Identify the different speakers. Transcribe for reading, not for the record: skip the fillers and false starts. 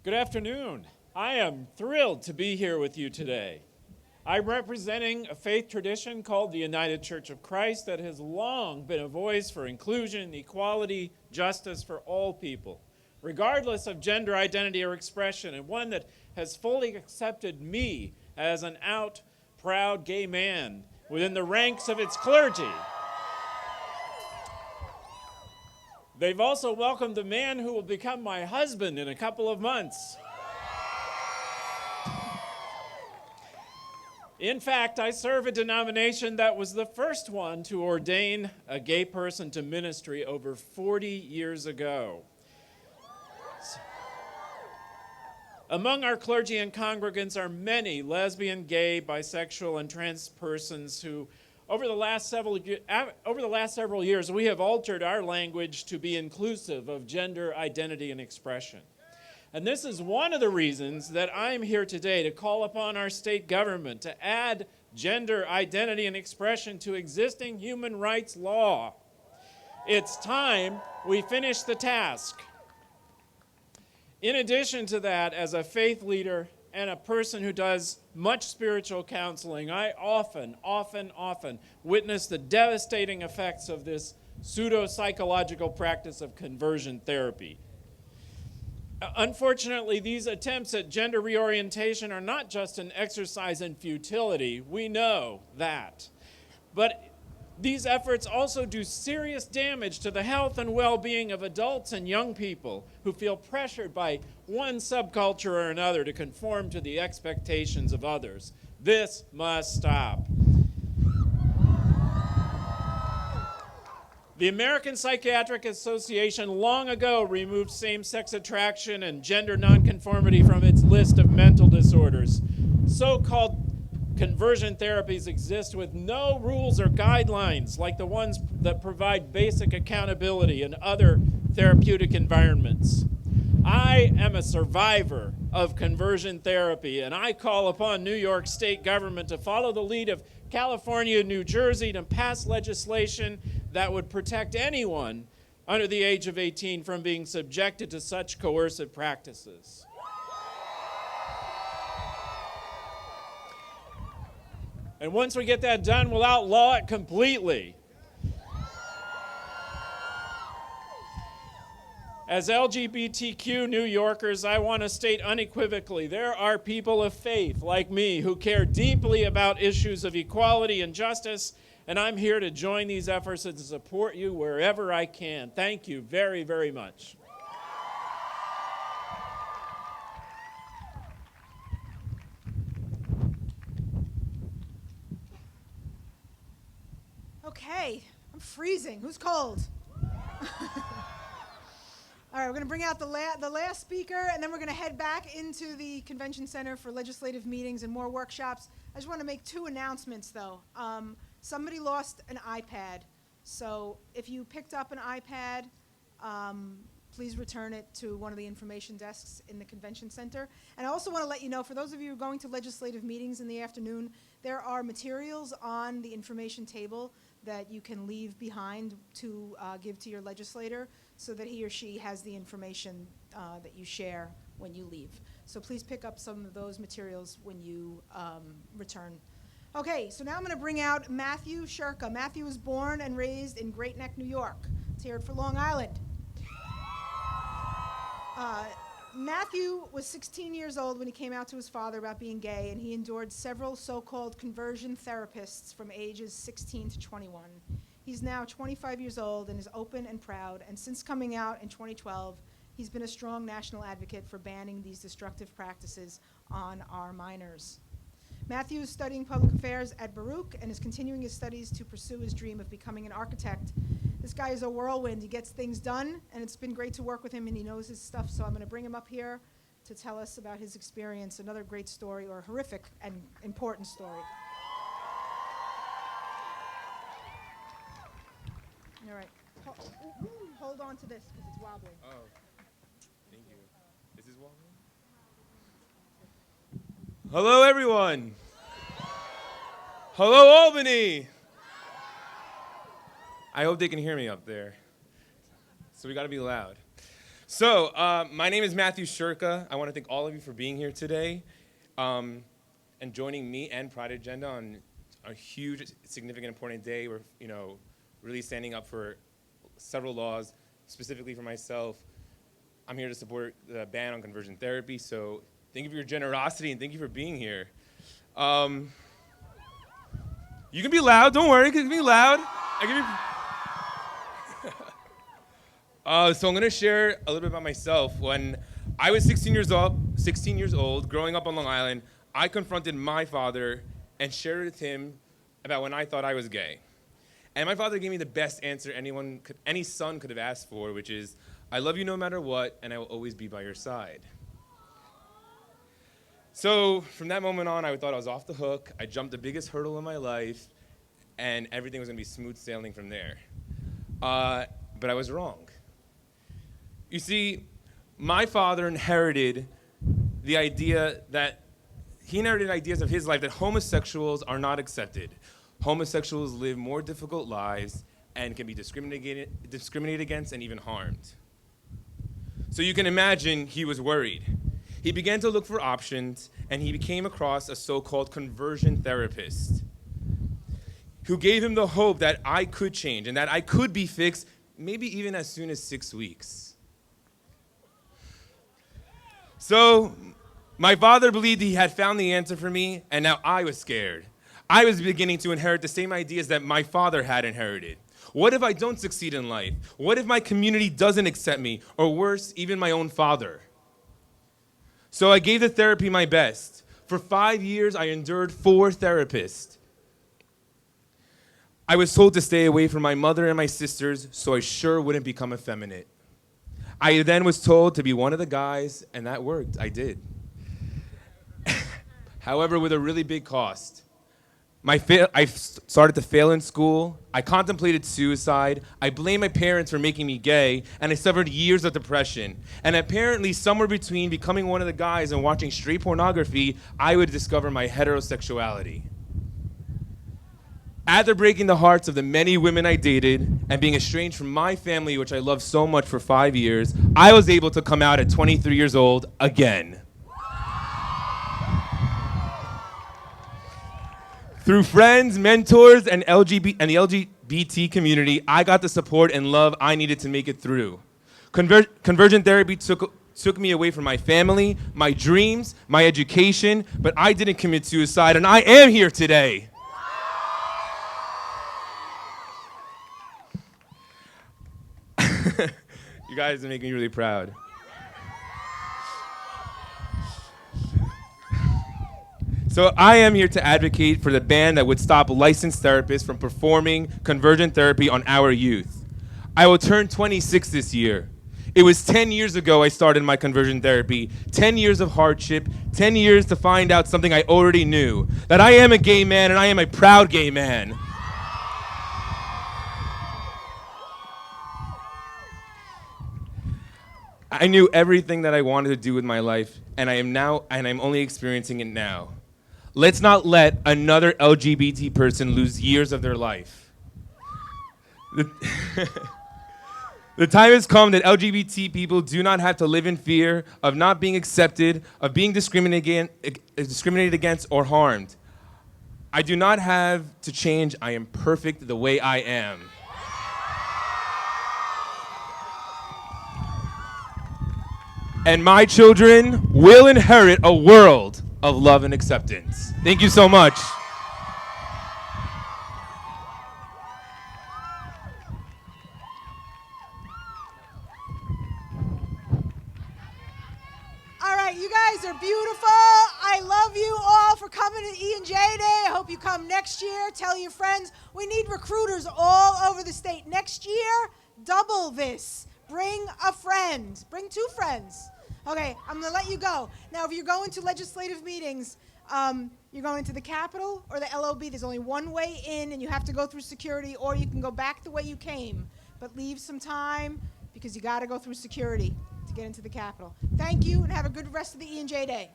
Speaker 1: Good afternoon. I am thrilled to be here with you today. I'm representing a faith tradition called the United Church of Christ that has long been a voice for inclusion, equality, justice for all people, regardless of gender identity or expression, and one that has fully accepted me as an out, proud gay man within the ranks of its clergy. They've also welcomed the man who will become my husband in a couple of months. In fact, I serve a denomination that was the first one to ordain a gay person to ministry over 40 years ago. Among our clergy and congregants are many lesbian, gay, bisexual, and trans persons who, over the last several years, we have altered our language to be inclusive of gender identity and expression. And this is one of the reasons that I'm here today to call upon our state government to add gender identity and expression to existing human rights law. It's time we finish the task. In addition to that, as a faith leader and a person who does much spiritual counseling, I often witness the devastating effects of this pseudo-psychological practice of conversion therapy. Unfortunately, these attempts at gender reorientation are not just an exercise in futility. We know that. But these efforts also do serious damage to the health and well-being of adults and young people who feel pressured by one subculture or another to conform to the expectations of others. This must stop. The American Psychiatric Association long ago removed same-sex attraction and gender nonconformity from its list of mental disorders. So-called conversion therapies exist with no rules or guidelines like the ones that provide basic accountability in other therapeutic environments. I am a survivor of conversion therapy, and I call upon New York State government to follow the lead of California and New Jersey to pass legislation that would protect anyone under the age of 18 from being subjected to such coercive practices. And once we get that done, we'll outlaw it completely. As LGBTQ New Yorkers, I want to state unequivocally, there are people of faith like me who care deeply about issues of equality and justice, and I'm here to join these efforts and to support you wherever I can. Thank you very, very much.
Speaker 2: Okay, I'm freezing. Who's cold? All right, we're going to bring out the last speaker, and then we're going to head back into the Convention Center for legislative meetings and more workshops. I just want to make two announcements, though. Somebody lost an iPad, so if you picked up an iPad, please return it to one of the information desks in the Convention Center. And I also want to let you know, for those of you who are going to legislative meetings in the afternoon, there are materials on the information table that you can leave behind to give to your legislator so that he or she has the information that you share when you leave. So please pick up some of those materials when you return. Okay, so now I'm going to bring out Mathew Shurka. Mathew was born and raised in Great Neck, New York. Let's hear it for Long Island. Mathew was 16 years old when he came out to his father about being gay, and he endured several so-called conversion therapists from ages 16 to 21. He's now 25 years old and is open and proud, and since coming out in 2012, he's been a strong national advocate for banning these destructive practices on our minors. Mathew is studying public affairs at Baruch and is continuing his studies to pursue his dream of becoming an architect. This guy is a whirlwind. He gets things done, and it's been great to work with him, and he knows his stuff, so I'm going to bring him up here to tell us about his experience, another great story, or horrific and important story. All right. Hold on to this, because it's wobbly.
Speaker 3: Oh, thank you. Is this wobbly? Hello, everyone. Hello, Albany. I hope they can hear me up there. So we got to be loud. My name is Mathew Shurka. I want to thank all of you for being here today and joining me and Pride Agenda on a huge, significant, important day. We're, really standing up for several laws, specifically for myself. I'm here to support the ban on conversion therapy, so thank you for your generosity and thank you for being here. You can be loud, don't worry, you can be loud. So I'm gonna share a little bit about myself. When I was 16 years old, growing up on Long Island, I confronted my father and shared with him about when I thought I was gay. And my father gave me the best answer any son could have asked for, which is, I love you no matter what, and I will always be by your side. So from that moment on, I thought I was off the hook. I jumped the biggest hurdle in my life, and everything was gonna be smooth sailing from there. But I was wrong. You see, my father inherited ideas of his life that homosexuals are not accepted. Homosexuals live more difficult lives and can be discriminated against and even harmed. So you can imagine he was worried. He began to look for options, and he came across a so-called conversion therapist who gave him the hope that I could change and that I could be fixed, maybe even as soon as 6 weeks. So my father believed he had found the answer for me, and now I was scared. I was beginning to inherit the same ideas that my father had inherited. What if I don't succeed in life? What if my community doesn't accept me? Or worse, even my own father? So I gave the therapy my best. For 5 years, I endured 4 therapists. I was told to stay away from my mother and my sisters so I sure wouldn't become effeminate. I then was told to be one of the guys, and that worked. I did. However, with a really big cost. I started to fail in school. I contemplated suicide. I blamed my parents for making me gay, and I suffered years of depression. And apparently, somewhere between becoming one of the guys and watching straight pornography, I would discover my heterosexuality. After breaking the hearts of the many women I dated and being estranged from my family, which I loved so much for 5 years, I was able to come out at 23 years old again. Through friends, mentors, and the LGBT community, I got the support and love I needed to make it through. Conversion therapy took me away from my family, my dreams, my education, but I didn't commit suicide, and I am here today. You guys are making me really proud. So I am here to advocate for the ban that would stop licensed therapists from performing conversion therapy on our youth. I will turn 26 this year. It was 10 years ago I started my conversion therapy, 10 years of hardship, 10 years to find out something I already knew, that I am a gay man and I am a proud gay man. I knew everything that I wanted to do with my life, and I'm only experiencing it now. Let's not let another LGBT person lose years of their life. The time has come that LGBT people do not have to live in fear of not being accepted, of being discriminated against or harmed. I do not have to change. I am perfect the way I am. And my children will inherit a world of love and acceptance. Thank you so much.
Speaker 2: All right, you guys are beautiful. I love you all for coming to E&J Day. I hope you come next year. Tell your friends. We need recruiters all over the state. Next year, double this. Bring a friend. Bring 2 friends. Okay, I'm going to let you go. Now, if you're going to legislative meetings, you're going to the Capitol or the LOB. There's only one way in, and you have to go through security, or you can go back the way you came. But leave some time, because you got to go through security to get into the Capitol. Thank you, and have a good rest of the E&J Day.